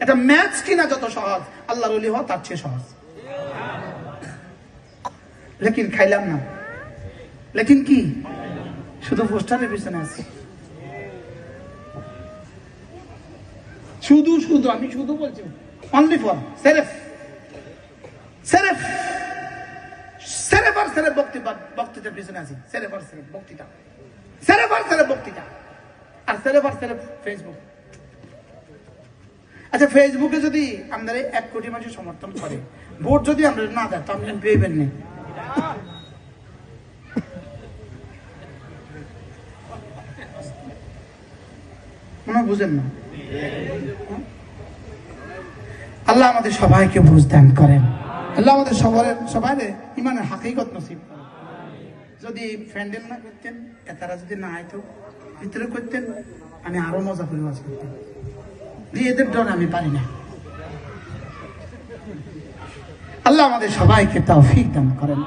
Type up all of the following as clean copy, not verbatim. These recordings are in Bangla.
এটা ম্যাচ কিনা যত সহজ, আল্লাহর ওলি হওয়া তার চেয়ে সহজ। লেকিন খাইলাম না, লেকিন কি শুধু পোস্টারের পিছনে আছি। শুধু শুধু আমি শুধু বলছি, অনলি ফর সেরেফ সেরেফ সেরেফ আর সেরেফ বক্তৃতার পিছনে আছি। সেরেফ আর সেরেফ বক্তৃতা, সেরেফ আর সেরেফ বক্তৃতা, আর সেরেফ আর সেরেফ ফেসবুক। আচ্ছা, ফেসবুকে যদি আমাদের 1 কোটি মানুষ সমর্থন করে, ভোট যদি আমরা না দেয়, তো আমি পেয়েবেন না। মনে বুঝেন না? আল্লাহ আমাদের সবাইকে বুঝ দান করেন। আল্লাহ আমাদের সবাই ইমানের হাকিকত নসিব করেন। যদি ফ্যান্ডেল না করতেন, তারা যদি না আইতো, ভিতরে করতেন, আমি আরো মজা করে ওয়াজ করতাম। এদের ডর আমি পারি না। আল্লাহ আমাদের সবাইকে তৌফিক দান করেন।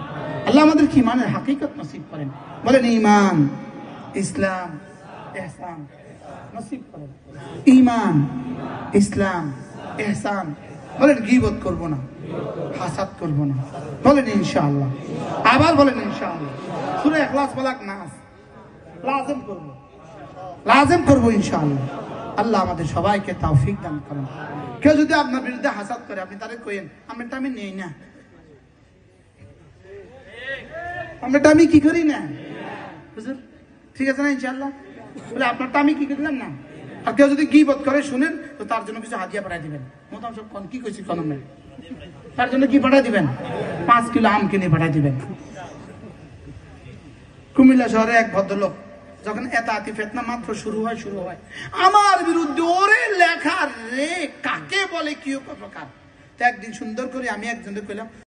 আল্লাহ আমাদের কি ইমানের হাকিকত নসিব করেন। বলেন ঈমান, ইসলাম, ইহসান নসিব করেন। ঈমান, ইসলাম, ইহসান। বলেন গীবত করব না, হাসাদ করব না। বলেন ইনশাআল্লাহ। আবার বলেন ইনশাআল্লাহ। সূরা ইখলাস, ফালাক, নাস লাজিম করব, লাজিম করব ইনশাআল্লাহ। আল্লাহ আমাদের সবাইকে তৌফিক দান করেন। কেউ যদি আপনার বিরুদ্ধে হাসাদ করে, আপনি তারে কইেন আমরা আমি নেই না, আমরা আমি কি করি না, হুজুর ঠিক আছে না ইনশাআল্লাহ, বলে আপনারটা আমি কি করলাম না। আর কেউ যদি গীবত করে শুনেন, তো তার জন্য কিছু হাদিয়া পাঠাই দিবেন। মোটাম সব কি কইছি কলমে, তার জন্য কি পাঠাই দিবেন? 5 কিলো আম কিনে পাঠাই দিবেন। কুমিল্লা শহরে এক ভদ্রলোক যখন এতাতি ফিতনা মাত্র শুরু হয়, আমার বিরুদ্ধে ওরে লেখা রে কাকে বলে কি প্রকার। তো একদিন সুন্দর করে আমি একজনকে কইলাম,